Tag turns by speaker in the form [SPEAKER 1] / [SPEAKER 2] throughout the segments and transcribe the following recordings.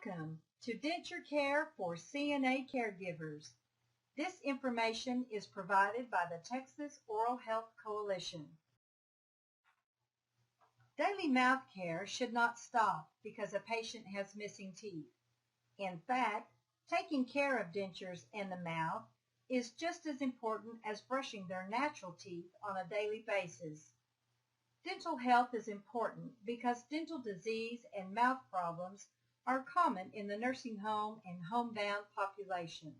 [SPEAKER 1] Welcome to Denture Care for CNA Caregivers. This information is provided by the Texas Oral Health Coalition. Daily mouth care should not stop because a patient has missing teeth. In fact, taking care of dentures and the mouth is just as important as brushing their natural teeth on a daily basis. Dental health is important because dental disease and mouth problems are common in the nursing home and homebound population.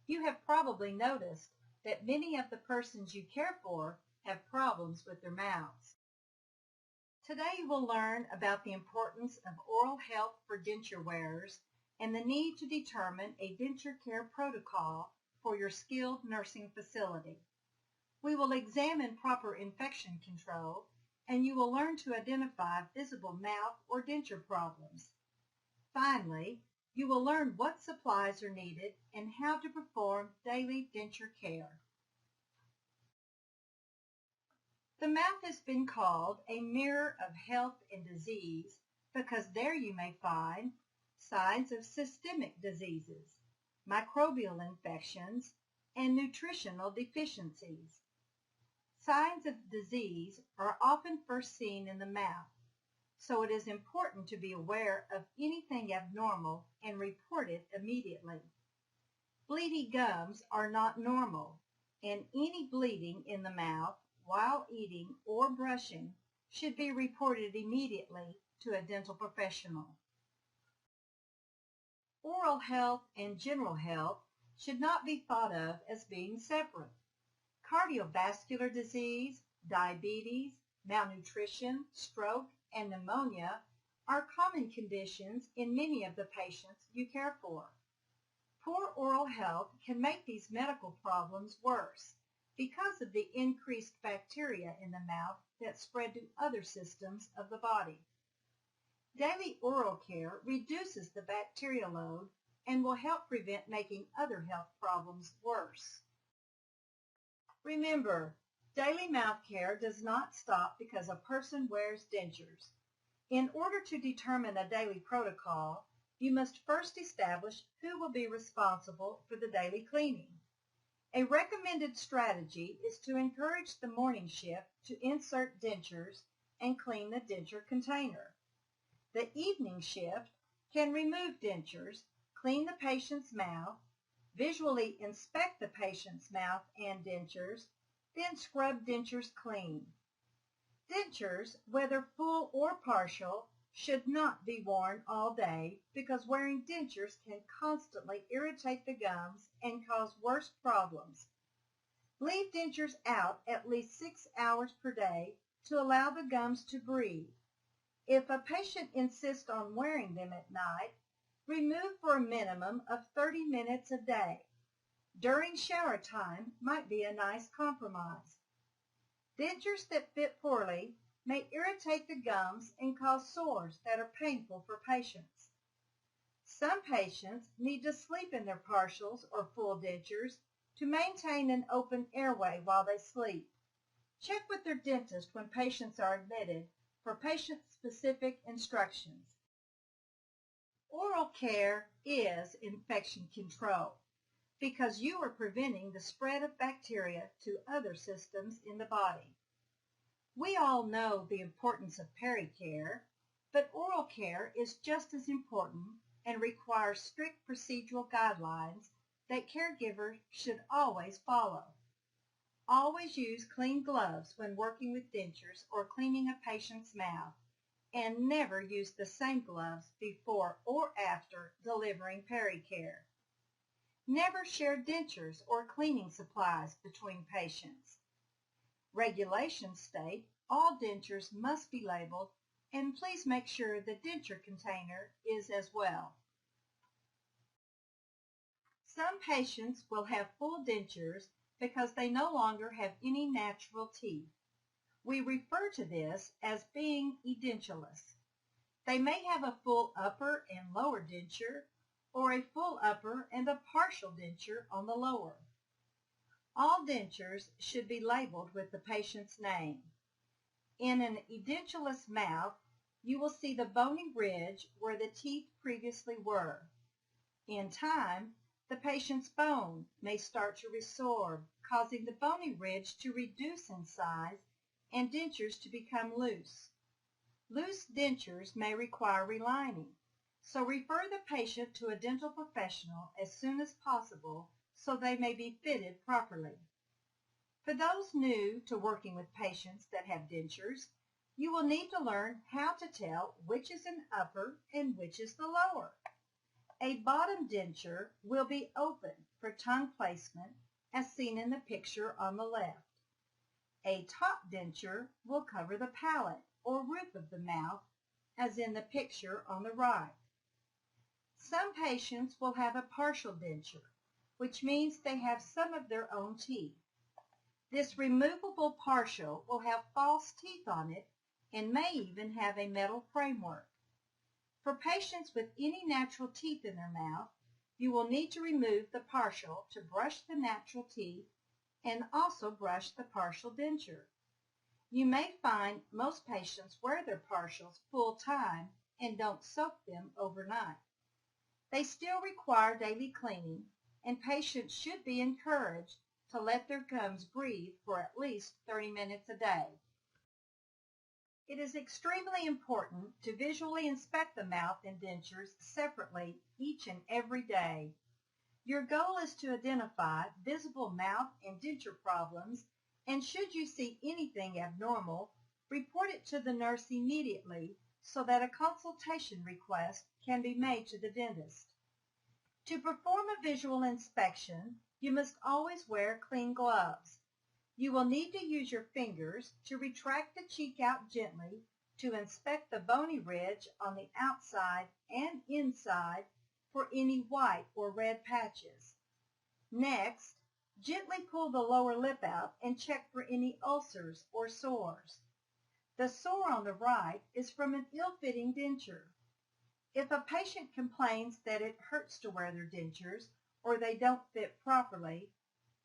[SPEAKER 1] You have probably noticed that many of the persons you care for have problems with their mouths. Today you will learn about the importance of oral health for denture wearers and the need to determine a denture care protocol for your skilled nursing facility. We will examine proper infection control, and you will learn to identify visible mouth or denture problems. Finally, you will learn what supplies are needed and how to perform daily denture care. The mouth has been called a mirror of health and disease because there you may find signs of systemic diseases, microbial infections, and nutritional deficiencies. Signs of disease are often first seen in the mouth, so it is important to be aware of anything abnormal and report it immediately. Bleedy gums are not normal, and any bleeding in the mouth while eating or brushing should be reported immediately to a dental professional. Oral health and general health should not be thought of as being separate. Cardiovascular disease, diabetes, malnutrition, stroke, and pneumonia are common conditions in many of the patients you care for. Poor oral health can make these medical problems worse because of the increased bacteria in the mouth that spread to other systems of the body. Daily oral care reduces the bacteria load and will help prevent making other health problems worse. Remember, daily mouth care does not stop because a person wears dentures. In order to determine a daily protocol, you must first establish who will be responsible for the daily cleaning. A recommended strategy is to encourage the morning shift to insert dentures and clean the denture container. The evening shift can remove dentures, clean the patient's mouth, visually inspect the patient's mouth and dentures, then scrub dentures clean. Dentures, whether full or partial, should not be worn all day because wearing dentures can constantly irritate the gums and cause worse problems. Leave dentures out at least 6 hours per day to allow the gums to breathe. If a patient insists on wearing them at night, remove for a minimum of 30 minutes a day. During shower time might be a nice compromise. Dentures that fit poorly may irritate the gums and cause sores that are painful for patients. Some patients need to sleep in their partials or full dentures to maintain an open airway while they sleep. Check with their dentist when patients are admitted for patient-specific instructions. Oral care is infection control because you are preventing the spread of bacteria to other systems in the body. We all know the importance of pericare, but oral care is just as important and requires strict procedural guidelines that caregivers should always follow. Always use clean gloves when working with dentures or cleaning a patient's mouth, and never use the same gloves before or after delivering pericare. Never share dentures or cleaning supplies between patients. Regulations state all dentures must be labeled, and please make sure the denture container is as well. Some patients will have full dentures because they no longer have any natural teeth. We refer to this as being edentulous. They may have a full upper and lower denture, or a full upper and a partial denture on the lower. All dentures should be labeled with the patient's name. In an edentulous mouth, you will see the bony ridge where the teeth previously were. In time, the patient's bone may start to resorb, causing the bony ridge to reduce in size and dentures to become loose. Loose dentures may require relining, so refer the patient to a dental professional as soon as possible so they may be fitted properly. For those new to working with patients that have dentures, you will need to learn how to tell which is an upper and which is the lower. A bottom denture will be open for tongue placement as seen in the picture on the left. A top denture will cover the palate or roof of the mouth as in the picture on the right. Some patients will have a partial denture, which means they have some of their own teeth. This removable partial will have false teeth on it and may even have a metal framework. For patients with any natural teeth in their mouth, you will need to remove the partial to brush the natural teeth and also brush the partial denture. You may find most patients wear their partials full time and don't soak them overnight. They still require daily cleaning, and patients should be encouraged to let their gums breathe for at least 30 minutes a day. It is extremely important to visually inspect the mouth and dentures separately each and every day. Your goal is to identify visible mouth and denture problems, and should you see anything abnormal, report it to the nurse immediately so that a consultation request can be made to the dentist. To perform a visual inspection, you must always wear clean gloves. You will need to use your fingers to retract the cheek out gently to inspect the bony ridge on the outside and inside for any white or red patches. Next, gently pull the lower lip out and check for any ulcers or sores. The sore on the right is from an ill-fitting denture. If a patient complains that it hurts to wear their dentures or they don't fit properly,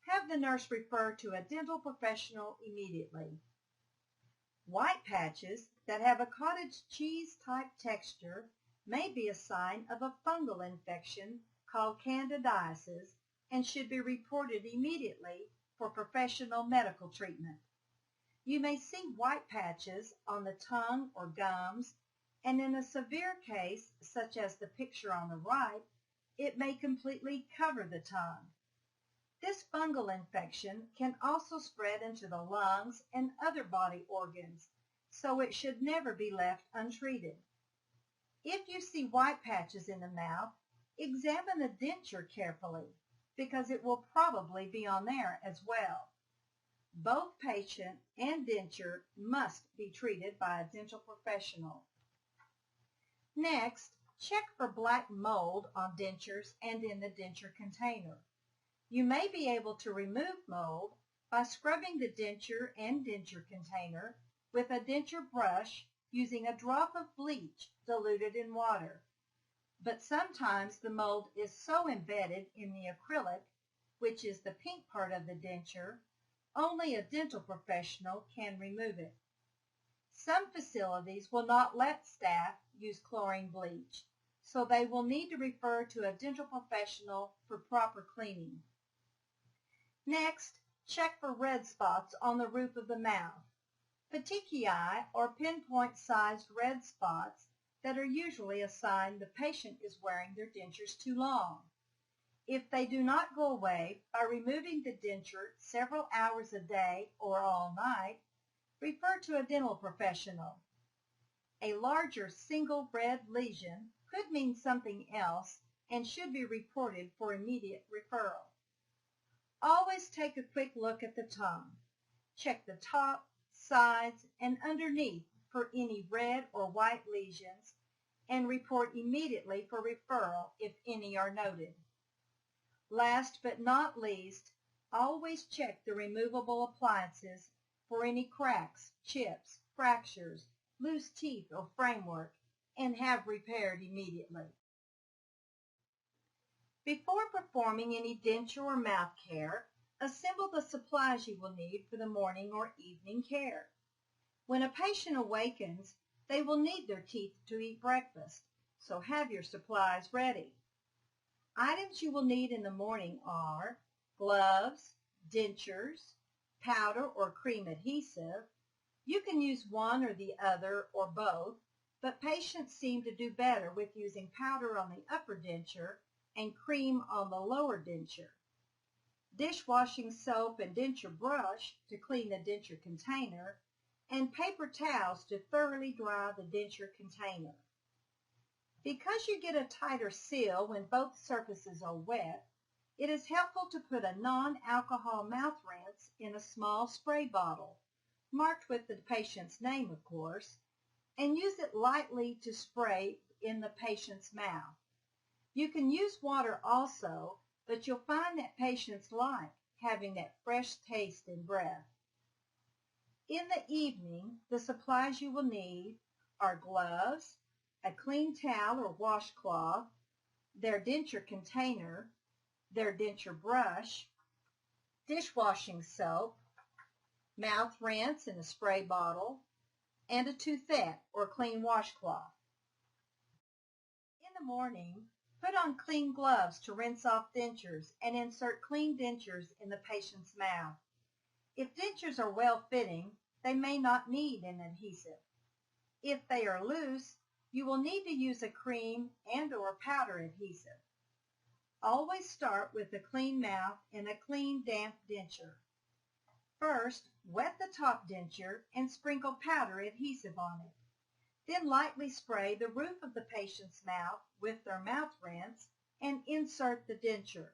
[SPEAKER 1] have the nurse refer to a dental professional immediately. White patches that have a cottage cheese type texture may be a sign of a fungal infection called candidiasis and should be reported immediately for professional medical treatment. You may see white patches on the tongue or gums, and in a severe case, such as the picture on the right, it may completely cover the tongue. This fungal infection can also spread into the lungs and other body organs, so it should never be left untreated. If you see white patches in the mouth, examine the denture carefully, because it will probably be on there as well. Both patient and denture must be treated by a dental professional. Next, check for black mold on dentures and in the denture container. You may be able to remove mold by scrubbing the denture and denture container with a denture brush using a drop of bleach diluted in water. But sometimes the mold is so embedded in the acrylic, which is the pink part of the denture, only a dental professional can remove it. Some facilities will not let staff use chlorine bleach, so they will need to refer to a dental professional for proper cleaning. Next, check for red spots on the roof of the mouth. Petechiae, or pinpoint-sized red spots that are usually a sign the patient is wearing their dentures too long. If they do not go away by removing the denture several hours a day or all night, refer to a dental professional. A larger single red lesion could mean something else and should be reported for immediate referral. Always take a quick look at the tongue. Check the top, sides, and underneath for any red or white lesions and report immediately for referral if any are noted. Last but not least, always check the removable appliances for any cracks, chips, fractures, loose teeth, or framework, and have repaired immediately. Before performing any denture or mouth care, assemble the supplies you will need for the morning or evening care. When a patient awakens, They will need their teeth to eat breakfast, so have your supplies ready. Items you will need in the morning are gloves, dentures, powder or cream adhesive. You can use one or the other or both, but patients seem to do better with using powder on the upper denture and cream on the lower denture. Dishwashing soap and denture brush to clean the denture container, and paper towels to thoroughly dry the denture container. Because you get a tighter seal when both surfaces are wet, it is helpful to put a non-alcohol mouth rinse in a small spray bottle, marked with the patient's name, of course, and use it lightly to spray in the patient's mouth. You can use water also, but you'll find that patients like having that fresh taste in breath. In the evening, the supplies you will need are gloves, a clean towel or washcloth, their denture container, their denture brush, dishwashing soap, mouth rinse in a spray bottle, and a toothette or clean washcloth. In the morning, put on clean gloves to rinse off dentures and insert clean dentures in the patient's mouth. If dentures are well-fitting, they may not need an adhesive. If they are loose, you will need to use a cream and/or powder adhesive. Always start with a clean mouth and a clean, damp denture. First, wet the top denture and sprinkle powder adhesive on it. Then lightly spray the roof of the patient's mouth with their mouth rinse and insert the denture.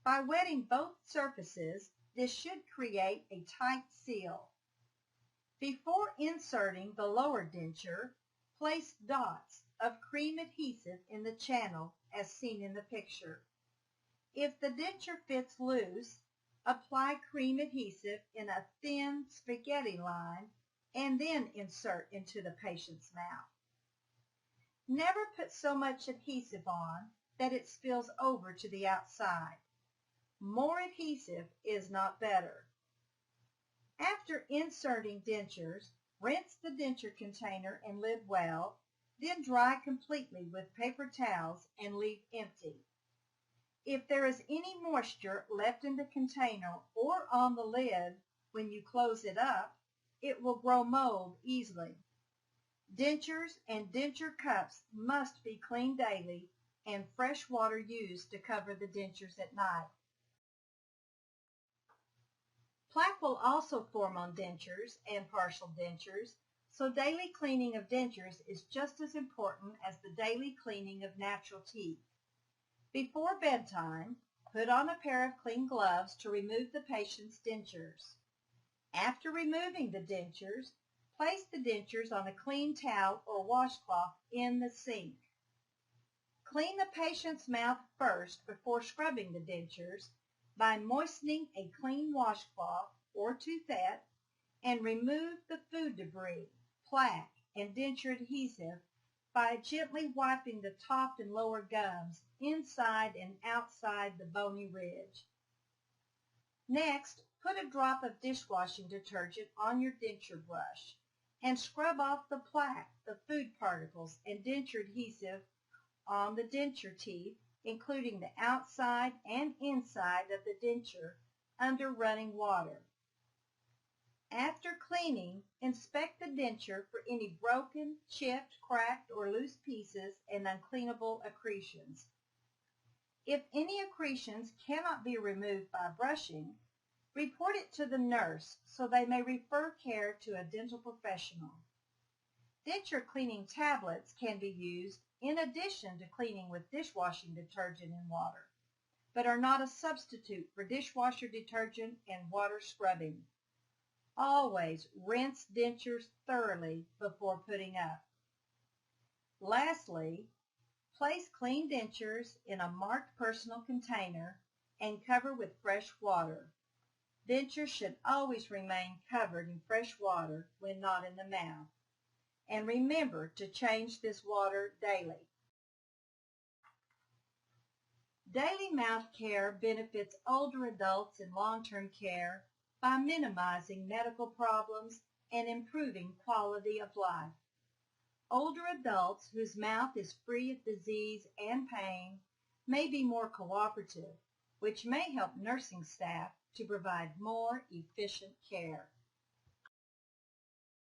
[SPEAKER 1] By wetting both surfaces, this should create a tight seal. Before inserting the lower denture, place dots of cream adhesive in the channel as seen in the picture. If the denture fits loose, apply cream adhesive in a thin spaghetti line and then insert into the patient's mouth. Never put so much adhesive on that it spills over to the outside. More adhesive is not better. After inserting dentures, rinse the denture container and lid well, then dry completely with paper towels and leave empty. If there is any moisture left in the container or on the lid when you close it up, it will grow mold easily. Dentures and denture cups must be cleaned daily and fresh water used to cover the dentures at night. Plaque will also form on dentures and partial dentures, so daily cleaning of dentures is just as important as the daily cleaning of natural teeth. Before bedtime, put on a pair of clean gloves to remove the patient's dentures. After removing the dentures, place the dentures on a clean towel or washcloth in the sink. Clean the patient's mouth first before scrubbing the dentures by moistening a clean washcloth or toothette and remove the food debris, plaque, and denture adhesive by gently wiping the top and lower gums inside and outside the bony ridge. Next, put a drop of dishwashing detergent on your denture brush and scrub off the plaque, the food particles, and denture adhesive on the denture teeth, including the outside and inside of the denture under running water. After cleaning, inspect the denture for any broken, chipped, cracked, or loose pieces and uncleanable accretions. If any accretions cannot be removed by brushing, report it to the nurse so they may refer care to a dental professional. Denture cleaning tablets can be used in addition to cleaning with dishwashing detergent and water, but are not a substitute for dishwasher detergent and water scrubbing. Always rinse dentures thoroughly before putting up. Lastly, place clean dentures in a marked personal container and cover with fresh water. Dentures should always remain covered in fresh water when not in the mouth. And remember to change this water daily. Daily mouth care benefits older adults in long-term care by minimizing medical problems and improving quality of life. Older adults whose mouth is free of disease and pain may be more cooperative, which may help nursing staff to provide more efficient care.